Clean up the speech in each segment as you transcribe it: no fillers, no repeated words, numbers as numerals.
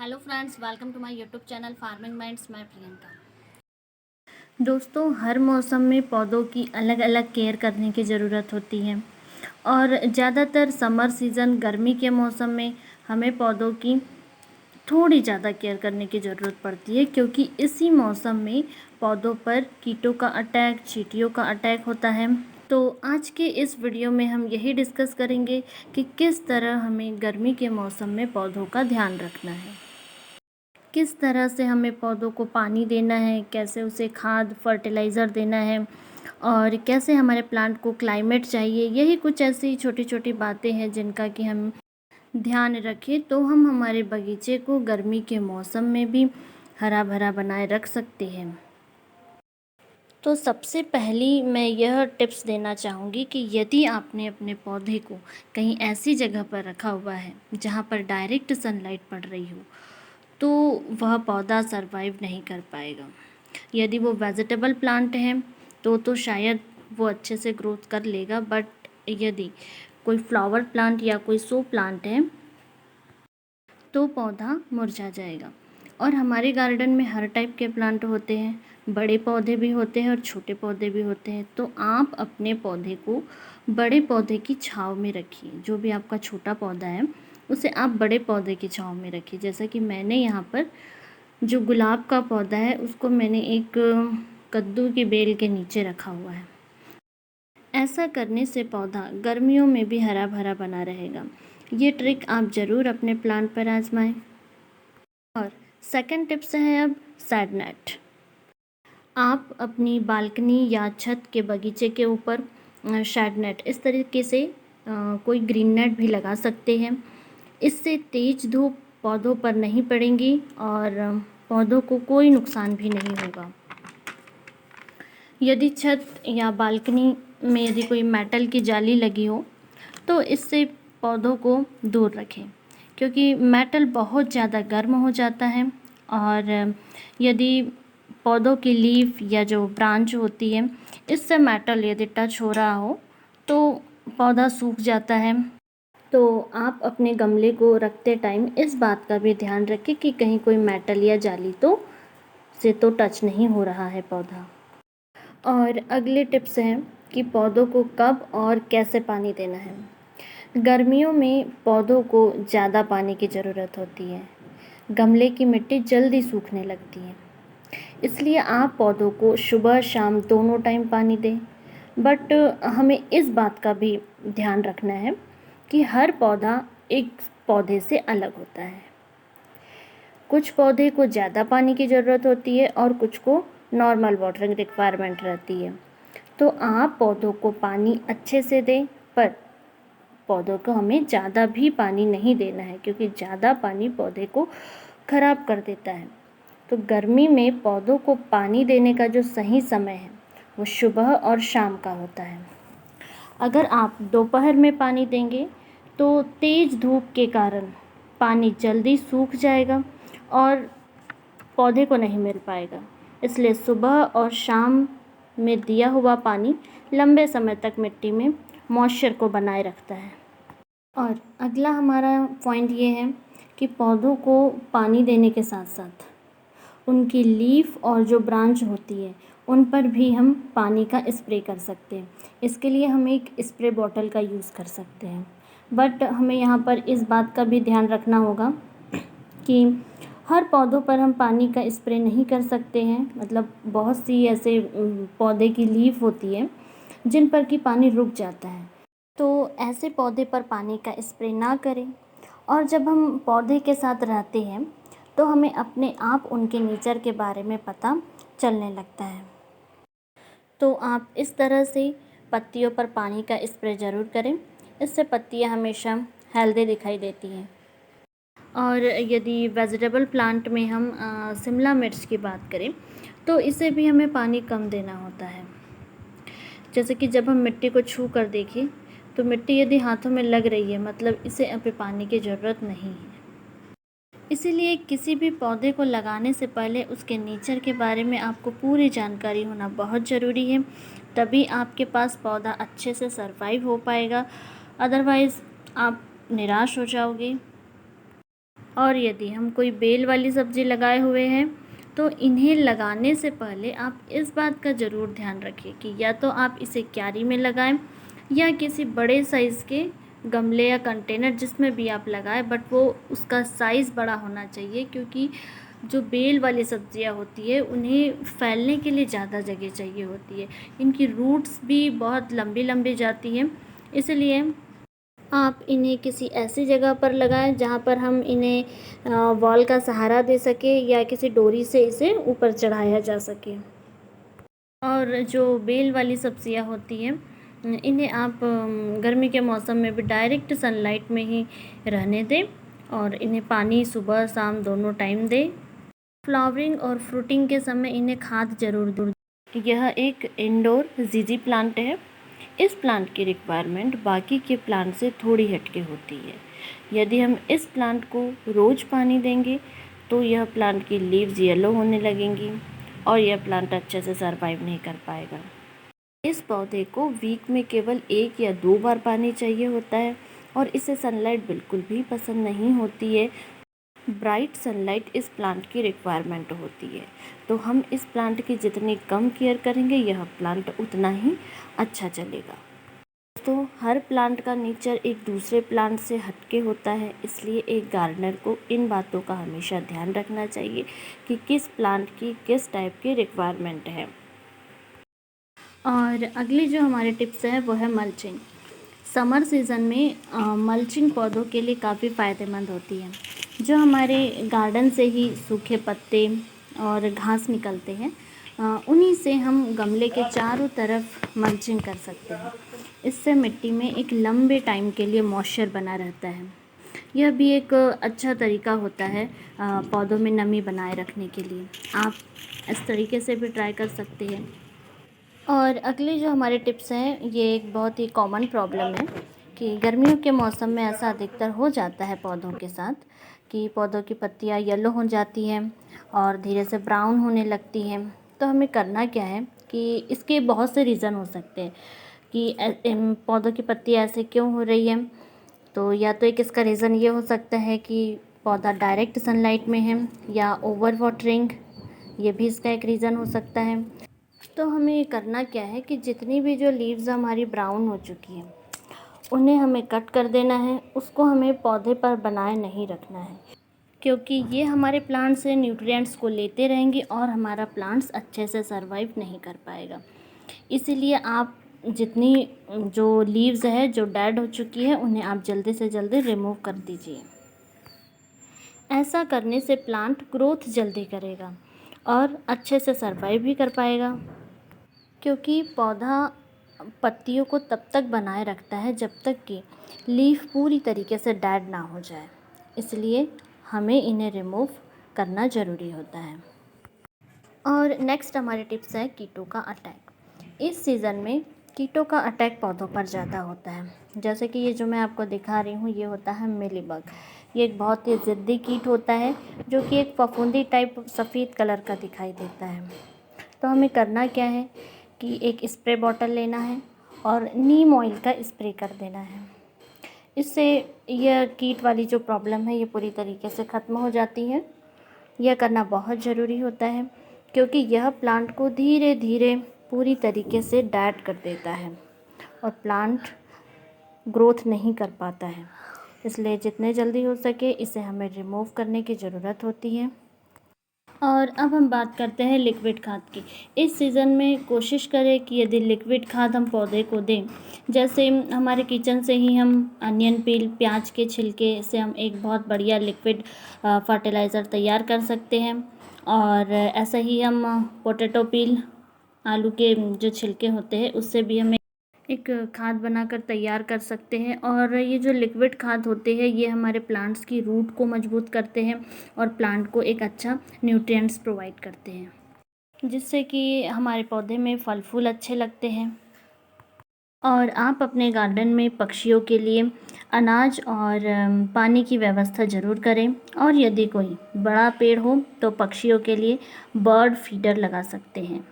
Hello friends, welcome to my YouTube channel farming minds. मैं प्रियंका। दोस्तों, हर मौसम में पौधों की अलग अलग केयर करने की ज़रूरत होती है और ज़्यादातर समर सीज़न गर्मी के मौसम में हमें पौधों की थोड़ी ज़्यादा केयर करने की ज़रूरत पड़ती है, क्योंकि इसी मौसम में पौधों पर कीटों का अटैक, चींटियों का अटैक होता है। तो आज के इस वीडियो में हम यही डिस्कस करेंगे कि किस तरह हमें गर्मी के मौसम में पौधों का ध्यान रखना है, किस तरह से हमें पौधों को पानी देना है, कैसे उसे खाद फर्टिलाइज़र देना है और कैसे हमारे प्लांट को क्लाइमेट चाहिए। यही कुछ ऐसी छोटी छोटी बातें हैं जिनका कि हम ध्यान रखें तो हम हमारे बगीचे को गर्मी के मौसम में भी हरा भरा बनाए रख सकते हैं। तो सबसे पहली मैं यह टिप्स देना चाहूँगी कि यदि आपने अपने पौधे को कहीं ऐसी जगह पर रखा हुआ है जहाँ पर डायरेक्ट सनलाइट पड़ रही हो, तो वह पौधा सरवाइव नहीं कर पाएगा। यदि वो वेजिटेबल प्लांट है तो शायद वो अच्छे से ग्रोथ कर लेगा, बट यदि कोई फ्लावर प्लांट या कोई शो प्लांट है तो पौधा मुरझा जाएगा। और हमारे गार्डन में हर टाइप के प्लांट होते हैं, बड़े पौधे भी होते हैं और छोटे पौधे भी होते हैं। तो आप अपने पौधे को बड़े पौधे की छांव में रखिए। जो भी आपका छोटा पौधा है उसे आप बड़े पौधे की छांव में रखिए। जैसा कि मैंने यहाँ पर जो गुलाब का पौधा है उसको मैंने एक कद्दू की बेल के नीचे रखा हुआ है। ऐसा करने से पौधा गर्मियों में भी हरा भरा बना रहेगा। ये ट्रिक आप ज़रूर अपने प्लांट पर आजमाएं। और सेकंड टिप्स है अब शेड नेट। आप अपनी बालकनी या छत के बगीचे के ऊपर शेड नेट इस तरीके से कोई ग्रीन नेट भी लगा सकते हैं। इससे तेज़ धूप पौधों पर नहीं पड़ेंगी और पौधों को कोई नुकसान भी नहीं होगा। यदि छत या बालकनी में यदि कोई मेटल की जाली लगी हो तो इससे पौधों को दूर रखें, क्योंकि मेटल बहुत ज़्यादा गर्म हो जाता है और यदि पौधों की लीफ या जो ब्रांच होती है इससे मेटल यदि टच हो रहा हो तो पौधा सूख जाता है। तो आप अपने गमले को रखते टाइम इस बात का भी ध्यान रखें कि कहीं कोई मेटल या जाली से टच नहीं हो रहा है पौधा। और अगले टिप्स हैं कि पौधों को कब और कैसे पानी देना है। गर्मियों में पौधों को ज़्यादा पानी की ज़रूरत होती है। गमले की मिट्टी जल्दी सूखने लगती है, इसलिए आप पौधों को सुबह शाम दोनों टाइम पानी दें। बट हमें इस बात का भी ध्यान रखना है कि हर पौधा एक पौधे से अलग होता है। कुछ पौधे को ज़्यादा पानी की ज़रूरत होती है और कुछ को नॉर्मल वाटरिंग रिक्वायरमेंट रहती है। तो आप पौधों को पानी अच्छे से दें, पर पौधों को हमें ज़्यादा भी पानी नहीं देना है, क्योंकि ज़्यादा पानी पौधे को ख़राब कर देता है। तो गर्मी में पौधों को पानी देने का जो सही समय है वो सुबह और शाम का होता है। अगर आप दोपहर में पानी देंगे तो तेज़ धूप के कारण पानी जल्दी सूख जाएगा और पौधे को नहीं मिल पाएगा। इसलिए सुबह और शाम में दिया हुआ पानी लंबे समय तक मिट्टी में मॉइस्चर को बनाए रखता है। और अगला हमारा पॉइंट ये है कि पौधों को पानी देने के साथ साथ उनकी लीफ और जो ब्रांच होती है उन पर भी हम पानी का स्प्रे कर सकते हैं। इसके लिए हम एक स्प्रे बॉटल का यूज़ कर सकते हैं। बट हमें यहाँ पर इस बात का भी ध्यान रखना होगा कि हर पौधों पर हम पानी का स्प्रे नहीं कर सकते हैं। मतलब बहुत सी ऐसे पौधे की लीफ होती है जिन पर कि पानी रुक जाता है, तो ऐसे पौधे पर पानी का स्प्रे ना करें। और जब हम पौधे के साथ रहते हैं तो हमें अपने आप उनके नेचर के बारे में पता चलने लगता है। तो आप इस तरह से पत्तियों पर पानी का स्प्रे ज़रूर करें। इससे पत्तियां हमेशा हेल्दी दिखाई देती हैं। और यदि वेजिटेबल प्लांट में हम शिमला मिर्च की बात करें तो इसे भी हमें पानी कम देना होता है। जैसे कि जब हम मिट्टी को छू कर देखें तो मिट्टी यदि हाथों में लग रही है, मतलब इसे अभी पानी की ज़रूरत नहीं है। इसीलिए किसी भी पौधे को लगाने से पहले उसके नेचर के बारे में आपको पूरी जानकारी होना बहुत ज़रूरी है। तभी आपके पास पौधा अच्छे से सरवाइव हो पाएगा, अदरवाइज़ आप निराश हो जाओगे। और यदि हम कोई बेल वाली सब्ज़ी लगाए हुए हैं तो इन्हें लगाने से पहले आप इस बात का ज़रूर ध्यान रखिए कि या तो आप इसे क्यारी में लगाएं या किसी बड़े साइज़ के गमले या कंटेनर जिसमें भी आप लगाएं, बट वो उसका साइज़ बड़ा होना चाहिए, क्योंकि जो बेल वाली सब्जियां होती है उन्हें फैलने के लिए ज़्यादा जगह चाहिए होती है। इनकी रूट्स भी बहुत लंबी लंबी जाती हैं, इसलिए आप इन्हें किसी ऐसी जगह पर लगाएं जहां पर हम इन्हें वॉल का सहारा दे सके या किसी डोरी से इसे ऊपर चढ़ाया जा सके। और जो बेल वाली सब्जियां होती हैं इन्हें आप गर्मी के मौसम में भी डायरेक्ट सनलाइट में ही रहने दें और इन्हें पानी सुबह शाम दोनों टाइम दें। फ्लावरिंग और फ्रूटिंग के समय इन्हें खाद जरूर दें। यह एक इंडोर जीजी प्लांट है। इस प्लांट की रिक्वायरमेंट बाकी के प्लांट से थोड़ी हटके होती है। यदि हम इस प्लांट को रोज़ पानी देंगे तो यह प्लांट की लीव्स येलो होने लगेंगी और यह प्लांट अच्छे से सरवाइव नहीं कर पाएगा। इस पौधे को वीक में केवल 1 या 2 बार पानी चाहिए होता है और इसे सनलाइट बिल्कुल भी पसंद नहीं होती है। ब्राइट सनलाइट इस प्लांट की रिक्वायरमेंट होती है, तो हम इस प्लांट की जितनी कम केयर करेंगे यह प्लांट उतना ही अच्छा चलेगा। तो हर प्लांट का नेचर एक दूसरे प्लांट से हटके होता है, इसलिए एक गार्डनर को इन बातों का हमेशा ध्यान रखना चाहिए कि किस प्लांट की किस टाइप की रिक्वायरमेंट है। और अगली जो हमारी टिप्स है वो है मल्चिंग। समर सीज़न में मल्चिंग पौधों के लिए काफ़ी फ़ायदेमंद होती है। जो हमारे गार्डन से ही सूखे पत्ते और घास निकलते हैं उन्हीं से हम गमले के चारों तरफ मल्चिंग कर सकते हैं। इससे मिट्टी में एक लंबे टाइम के लिए मॉइस्चर बना रहता है। यह भी एक अच्छा तरीका होता है पौधों में नमी बनाए रखने के लिए। आप इस तरीके से भी ट्राई कर सकते हैं। और अगली जो हमारे टिप्स हैं ये एक बहुत ही कॉमन प्रॉब्लम है कि गर्मियों के मौसम में ऐसा अधिकतर हो जाता है पौधों के साथ कि पौधों की पत्तियां येलो हो जाती हैं और धीरे से ब्राउन होने लगती हैं। तो हमें करना क्या है कि इसके बहुत से रीज़न हो सकते हैं कि पौधों की पत्तियां ऐसे क्यों हो रही है। तो या तो एक इसका रीज़न ये हो सकता है कि पौधा डायरेक्ट सनलाइट में है या ओवर वाटरिंग, ये भी इसका एक रीज़न हो सकता है। तो हमें ये करना क्या है कि जितनी भी जो लीव्स हमारी ब्राउन हो चुकी हैं उन्हें हमें कट कर देना है। उसको हमें पौधे पर बनाए नहीं रखना है, क्योंकि ये हमारे प्लांट से न्यूट्रिएंट्स को लेते रहेंगे और हमारा प्लांट्स अच्छे से सरवाइव नहीं कर पाएगा। इसीलिए आप जितनी जो लीव्स है जो डेड हो चुकी है उन्हें आप जल्दी से जल्दी रिमूव कर दीजिए। ऐसा करने से प्लांट ग्रोथ जल्दी करेगा और अच्छे से सरवाइव भी कर पाएगा, क्योंकि पौधा पत्तियों को तब तक बनाए रखता है जब तक कि लीफ पूरी तरीके से डेड ना हो जाए। इसलिए हमें इन्हें रिमूव करना ज़रूरी होता है। और नेक्स्ट हमारी टिप्स है कीटों का अटैक। इस सीज़न में कीटों का अटैक पौधों पर ज़्यादा होता है। जैसे कि ये जो मैं आपको दिखा रही हूँ ये होता है मिलीबग। ये एक बहुत ही ज़िद्दी कीट होता है जो कि एक फफूंदी टाइप सफ़ेद कलर का दिखाई देता है। तो हमें करना क्या है कि एक स्प्रे बॉटल लेना है और नीम ऑयल का स्प्रे कर देना है। इससे यह कीट वाली जो प्रॉब्लम है ये पूरी तरीके से ख़त्म हो जाती है। यह करना बहुत ज़रूरी होता है क्योंकि यह प्लांट को धीरे धीरे पूरी तरीके से डेड कर देता है और प्लांट ग्रोथ नहीं कर पाता है। इसलिए जितने जल्दी हो सके इसे हमें रिमूव करने की ज़रूरत होती है। और अब हम बात करते हैं लिक्विड खाद की। इस सीज़न में कोशिश करें कि यदि लिक्विड खाद हम पौधे को दें, जैसे हमारे किचन से ही हम अनियन पील, प्याज के छिलके से हम एक बहुत बढ़िया लिक्विड फर्टिलाइज़र तैयार कर सकते हैं। और ऐसा ही हम पोटैटो पील, आलू के जो छिलके होते हैं उससे भी हमें एक खाद बनाकर तैयार कर सकते हैं। और ये जो लिक्विड खाद होते हैं ये हमारे प्लांट्स की रूट को मजबूत करते हैं और प्लांट को एक अच्छा न्यूट्रिएंट्स प्रोवाइड करते हैं, जिससे कि हमारे पौधे में फल फूल अच्छे लगते हैं। और आप अपने गार्डन में पक्षियों के लिए अनाज और पानी की व्यवस्था ज़रूर करें। और यदि कोई बड़ा पेड़ हो तो पक्षियों के लिए बर्ड फीडर लगा सकते हैं।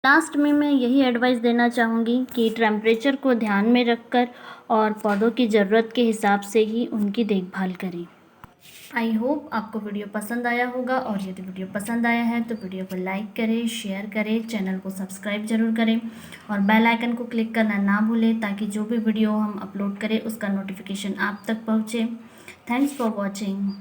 लास्ट में मैं यही एडवाइस देना चाहूँगी कि टेम्परेचर को ध्यान में रखकर और पौधों की ज़रूरत के हिसाब से ही उनकी देखभाल करें। आई होप आपको वीडियो पसंद आया होगा, और यदि वीडियो पसंद आया है तो वीडियो को लाइक करें, शेयर करें, चैनल को सब्सक्राइब जरूर करें और बेल आइकन को क्लिक करना ना भूलें, ताकि जो भी वीडियो हम अपलोड करें उसका नोटिफिकेशन आप तक पहुँचे। Thanks for watching.